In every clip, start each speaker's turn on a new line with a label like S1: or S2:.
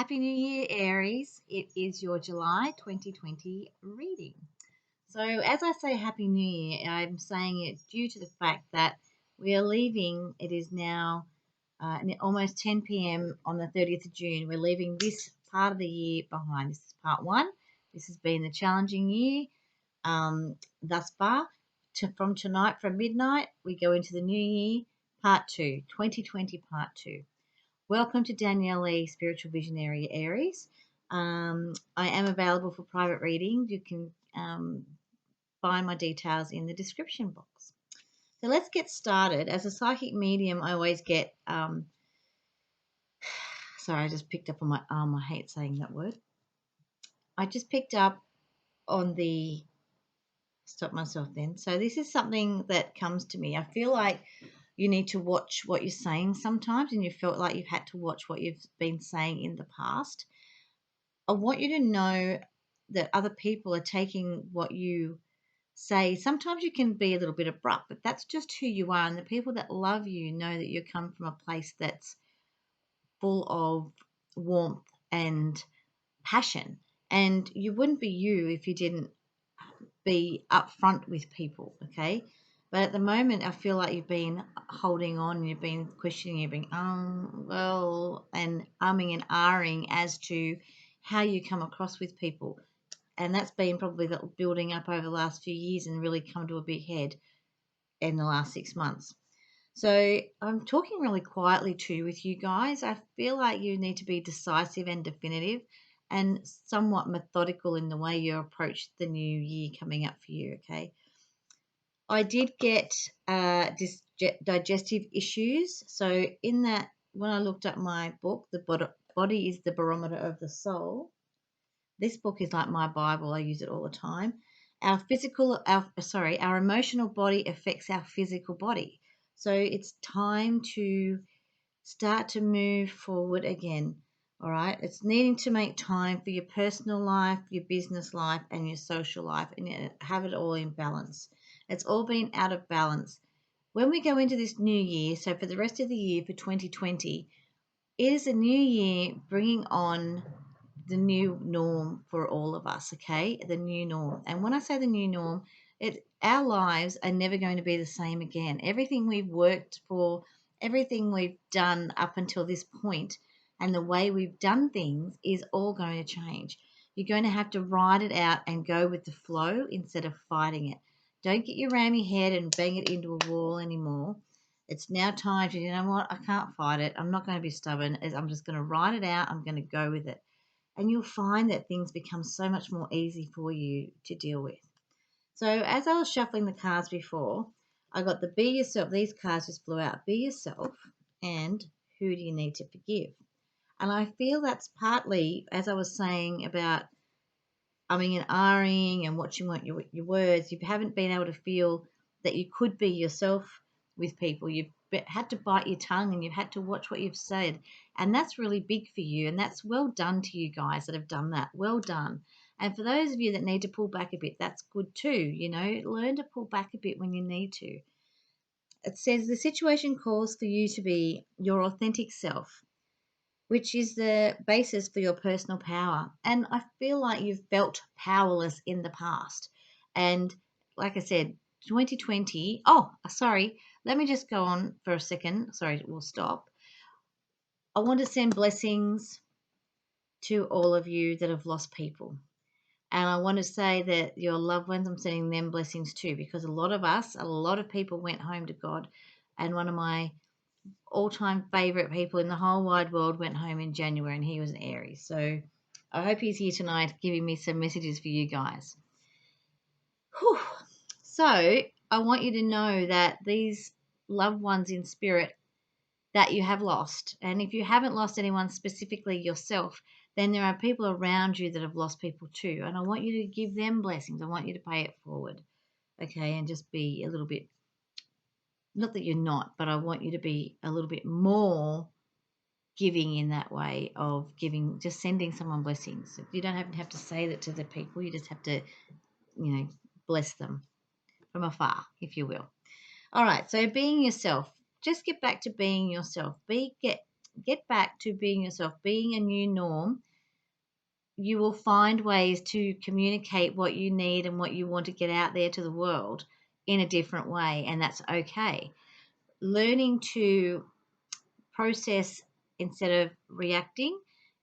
S1: Happy New Year, Aries. It is your July 2020 reading. So, as I say Happy New Year, I'm saying it due to the fact that we are leaving. It is now almost 10 p.m. on the 30th of June. We're leaving this part of the year behind. This is part one. This has been the challenging year thus far. From tonight, from midnight, we go into the new year, part two, 2020, part two. Welcome to Danielle Lee, Spiritual Visionary Aries. I am available for private reading. You can find my details in the description box. So let's get started. As a psychic medium, I always get. Sorry, I just picked up on my arm. I hate saying that word. I just picked up on the. Stop myself then. So this is something that comes to me. I feel like you need to watch what you're saying sometimes, and you felt like you've had to watch what you've been saying in the past. I want you to know that other people are taking what you say. Sometimes you can be a little bit abrupt, but that's just who you are. And the people that love you know that you come from a place that's full of warmth and passion. And you wouldn't be you if you didn't be upfront with people, okay? But at the moment, I feel like you've been holding on, you've been questioning, you've been, well, and umming and ahhing as to how you come across with people. And that's been probably building up over the last few years and really come to a big head in the last 6 months. So I'm talking really quietly too with you guys. I feel like you need to be decisive and definitive and somewhat methodical in the way you approach the new year coming up for you, okay? I did get digestive issues. So in that, when I looked at my book, The Body is the Barometer of the Soul, this book is like my Bible. I use it all the time. Our emotional body affects our physical body. So it's time to start to move forward again. All right. It's needing to make time for your personal life, your business life, and your social life, and have it all in balance. It's all been out of balance. When we go into this new year, so for the rest of the year for 2020, it is a new year bringing on the new norm for all of us, okay? The new norm. And when I say the new norm, our lives are never going to be the same again. Everything we've worked for, everything we've done up until this point, and the way we've done things is all going to change. You're going to have to ride it out and go with the flow instead of fighting it. Don't get your rammy head and bang it into a wall anymore. It's now time to, you know what, I can't fight it. I'm not going to be stubborn. I'm just going to ride it out. I'm going to go with it. And you'll find that things become so much more easy for you to deal with. So as I was shuffling the cards before, I got the Be Yourself. These cards just blew out. Be yourself, and who do you need to forgive? And I feel that's partly, as I was saying about umming and ahhing and watching what your words, you haven't been able to feel that you could be yourself with people. You've had to bite your tongue and you've had to watch what you've said. And that's really big for you. And that's well done to you guys that have done that. Well done. And for those of you that need to pull back a bit, that's good too. You know, learn to pull back a bit when you need to. It says the situation calls for you to be your authentic self, which is the basis for your personal power. And I feel like you've felt powerless in the past. And like I said, 2020, sorry, let me just go on for a second. Sorry, we'll stop. I want to send blessings to all of you that have lost people. And I want to say that your loved ones, I'm sending them blessings too, because a lot of people went home to God. And one of my all-time favorite people in the whole wide world went home in January, and he was an Aries. So I hope he's here tonight giving me some messages for you guys. Whew. So I want you to know that these loved ones in spirit that you have lost, and if you haven't lost anyone specifically yourself, then there are people around you that have lost people too. And I want you to give them blessings. I want you to pay it forward, okay, and just be a little bit, not that you're not, but I want you to be a little bit more giving in that way of giving, just sending someone blessings. You don't have to say that to the people. You just have to, bless them from afar, if you will. All right. So being yourself, just get back to being yourself. get back to being yourself, being a new norm. You will find ways to communicate what you need and what you want to get out there to the world in a different way, and that's okay. Learning to process instead of reacting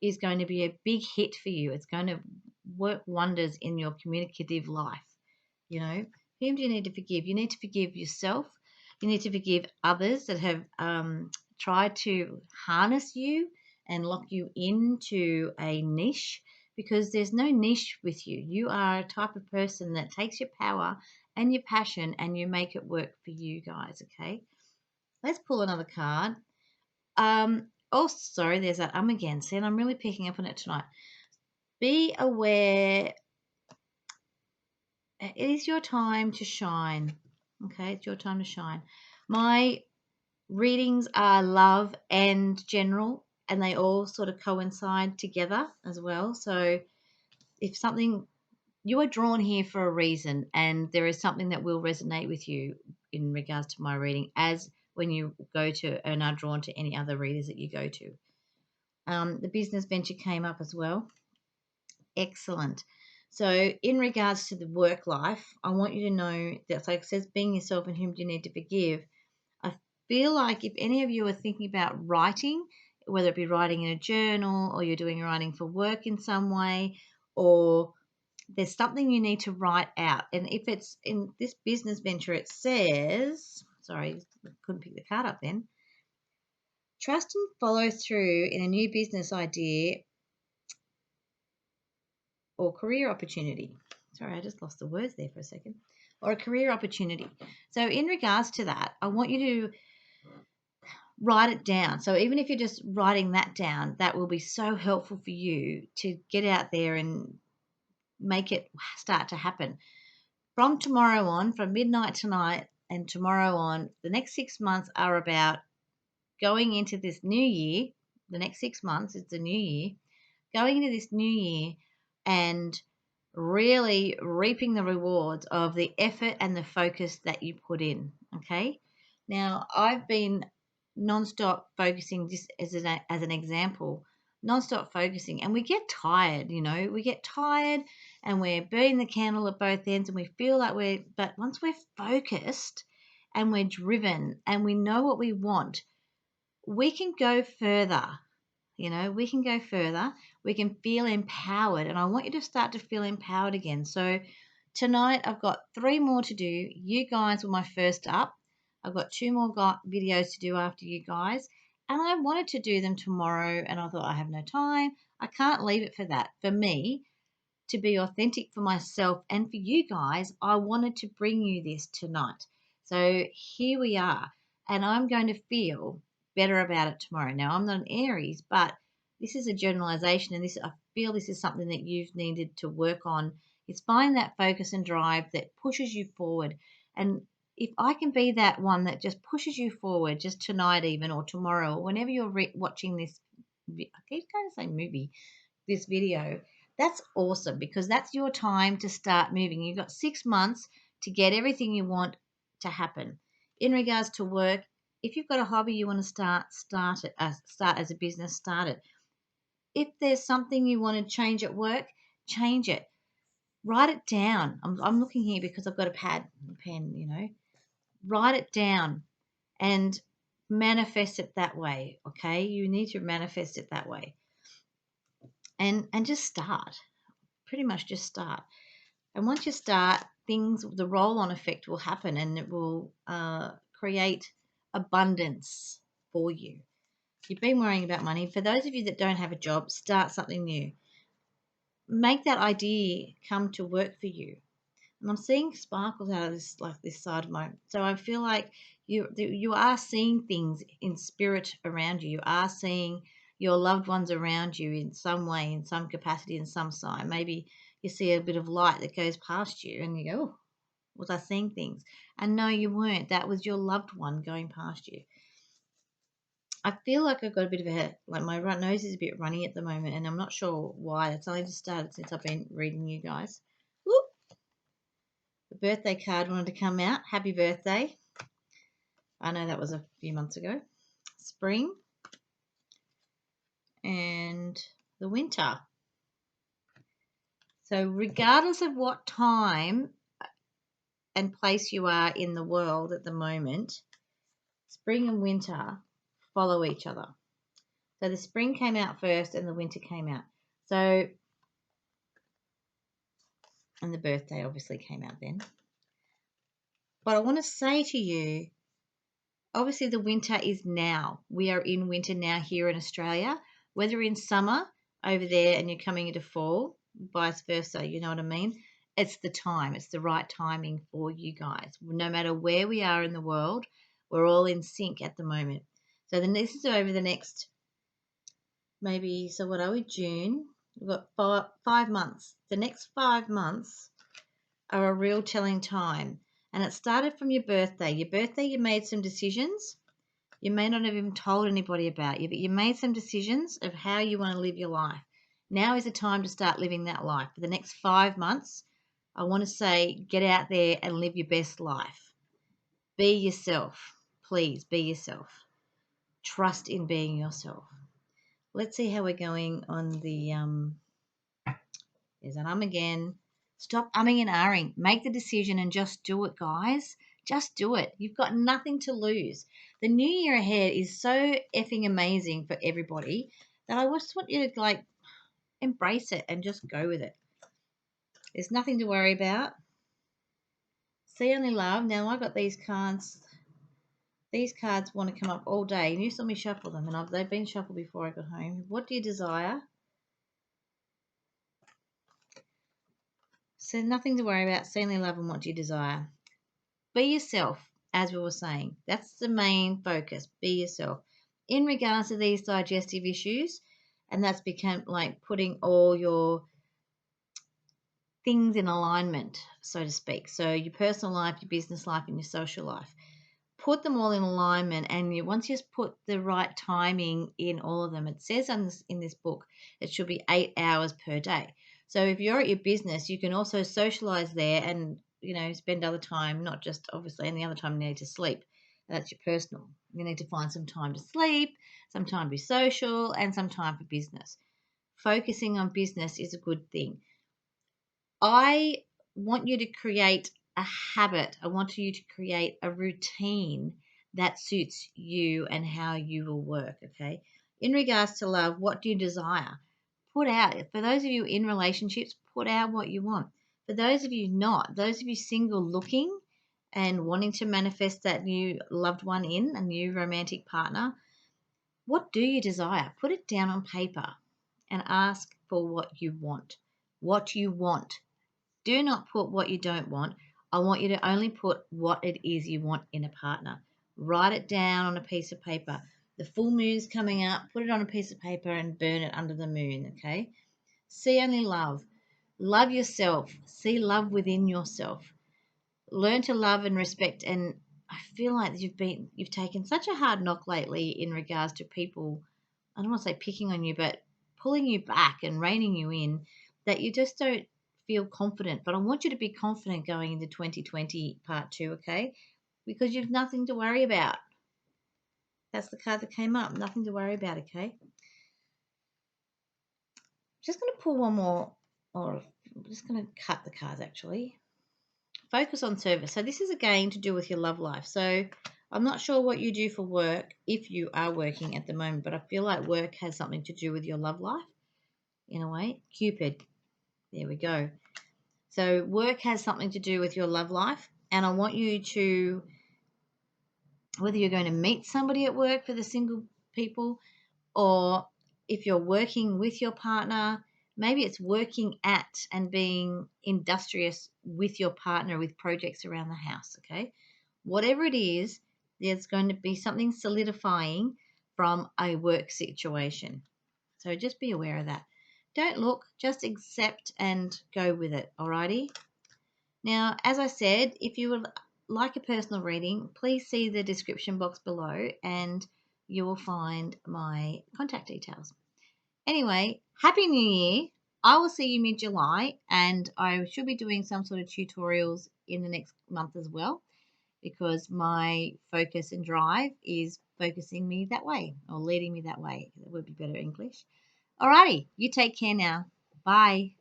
S1: is going to be a big hit for you. It's going to work wonders in your communicative life. You know, whom do you need to forgive? You need to forgive yourself. You need to forgive others that have tried to harness you and lock you into a niche, because there's no niche with you. You are a type of person that takes your power and your passion and you make it work for you guys, okay? Let's pull another card. Oh, sorry, there's that again. See, and I'm really picking up on it tonight. Be aware. It is your time to shine. Okay, it's your time to shine. My readings are love and general, and they all sort of coincide together as well. So if something, you are drawn here for a reason, and there is something that will resonate with you in regards to my reading, as when you go to and are drawn to any other readers that you go to. The business venture came up as well. Excellent. So, in regards to the work life, I want you to know that, like it says, being yourself and whom do you need to forgive. I feel like if any of you are thinking about writing, whether it be writing in a journal or you're doing writing for work in some way, or there's something you need to write out. And if it's in this business venture, it says, sorry, I couldn't pick the card up then. Trust and follow through in a new business idea or career opportunity. Sorry, I just lost the words there for a second. Or a career opportunity. So, in regards to that, I want you to write it down. So, even if you're just writing that down, that will be so helpful for you to get out there and make it start to happen. From tomorrow on, from midnight tonight and tomorrow on, the next 6 months are about going into this new year. The next 6 months is the new year. Going into this new year and really reaping the rewards of the effort and the focus that you put in. Okay. Now, I've been non-stop focusing, just as an example, non-stop focusing, and we get tired, we get tired and we're burning the candle at both ends and we feel like but once we're focused and we're driven and we know what we want, we can go further. We can go further. We can feel empowered. And I want you to start to feel empowered again. So tonight I've got 3 more to do. You guys were my first up. I've got 2 more videos to do after you guys. And I wanted to do them tomorrow. And I thought, I have no time. I can't leave it for that. For me, to be authentic for myself and for you guys, I wanted to bring you this tonight. So here we are. And I'm going to feel better about it tomorrow. Now, I'm not an Aries, but this is a generalization, and I feel this is something that you've needed to work on. It's finding that focus and drive that pushes you forward. And if I can be that one that just pushes you forward, just tonight even, or tomorrow, or whenever you're watching this, I keep going to say movie, this video, that's awesome, because that's your time to start moving. You've got 6 months to get everything you want to happen. In regards to work, if you've got a hobby you want to start it, start as a business, start it. If there's something you want to change at work, change it. Write it down. I'm looking here because I've got a pad and pen. Write it down and manifest it that way, okay? You need to manifest it that way. And just start. Pretty much just start. And once you start, the roll-on effect will happen, and it will create abundance for you. You've been worrying about money. For those of you that don't have a job, start something new. Make that idea come to work for you. And I'm seeing sparkles out of this side of my. So I feel like you are seeing things in spirit around you. You are seeing your loved ones around you in some way, in some capacity, in some sign. Maybe you see a bit of light that goes past you, and you go, "Oh, was I seeing things?" And no, you weren't. That was your loved one going past you. I feel like I've got a bit of my nose is a bit runny at the moment, and I'm not sure why. It's only just started since I've been reading you guys. Whoop. The birthday card wanted to come out. Happy birthday. I know that was a few months ago. Spring. and the winter. So regardless of what time and place you are in the world at the moment, spring and winter follow each other. So the spring came out first and the winter came out. So, and the birthday obviously came out then. But I want to say to you, obviously the winter is now. We are in winter now here in Australia. Whether in summer over there and you're coming into fall, vice versa, you know what I mean? It's the time. It's the right timing for you guys. No matter where we are in the world, we're all in sync at the moment. So this is over the next maybe, so what are we, June? We've got 5 months. The next 5 months are a real telling time. And it started from your birthday. Your birthday, you made some decisions. You may not have even told anybody about you, but you made some decisions of how you want to live your life. Now is the time to start living that life. For the next 5 months, I want to say get out there and live your best life. Be yourself. Please be yourself. Trust in being yourself. Let's see how we're going on the there's an again. Stop umming and ahhing. Make the decision and just do it, guys. Just do it. You've got nothing to lose. The new year ahead is so effing amazing for everybody that I just want you to embrace it and just go with it. There's nothing to worry about. See only love. Now I got these cards. These cards want to come up all day. And you saw me shuffle them, and they've been shuffled before I got home. What do you desire? So nothing to worry about. See only love and what do you desire? Be yourself, as we were saying. That's the main focus. Be yourself. In regards to these digestive issues, and that's become like putting all your things in alignment, so to speak. So your personal life, your business life, and your social life. Put them all in alignment, and once you put the right timing in all of them, it says in this book it should be 8 hours per day. So if you're at your business, you can also socialize there and spend other time, not just obviously any other time you need to sleep. That's your personal. You need to find some time to sleep, some time to be social, and some time for business. Focusing on business is a good thing. I want you to create a habit. I want you to create a routine that suits you and how you will work, okay? In regards to love, what do you desire? Put out, for those of you in relationships, put out what you want. For those of you not, those of you single looking and wanting to manifest that new loved one in, a new romantic partner, what do you desire? Put it down on paper and ask for what you want. What you want. Do not put what you don't want. I want you to only put what it is you want in a partner. Write it down on a piece of paper. The full moon's coming up. Put it on a piece of paper and burn it under the moon, okay? See only love. Love yourself. See love within yourself. Learn to love and respect. And I feel like you've taken such a hard knock lately in regards to people, I don't want to say picking on you, but pulling you back and reining you in, that you just don't feel confident. But I want you to be confident going into 2020 part 2, okay? Because you've nothing to worry about. That's the card that came up. Nothing to worry about, okay? Just going to pull one more, or I'm just going to cut the cards actually. Focus on service. So this is again to do with your love life. So I'm not sure what you do for work if you are working at the moment, but I feel like work has something to do with your love life in a way. Cupid. There we go. So work has something to do with your love life. And I want you to, whether you're going to meet somebody at work for the single people, or if you're working with your partner, maybe it's working at and being industrious with your partner with projects around the house, okay? Whatever it is, there's going to be something solidifying from a work situation. So just be aware of that. Don't look, just accept and go with it, alrighty? Now, as I said, if you would like a personal reading, please see the description box below and you will find my contact details. Anyway, Happy New Year. I will see you mid-July and I should be doing some sort of tutorials in the next month as well. because my focus and drive is focusing me that way or leading me that way. That would be better English. Alrighty, you take care now. Bye.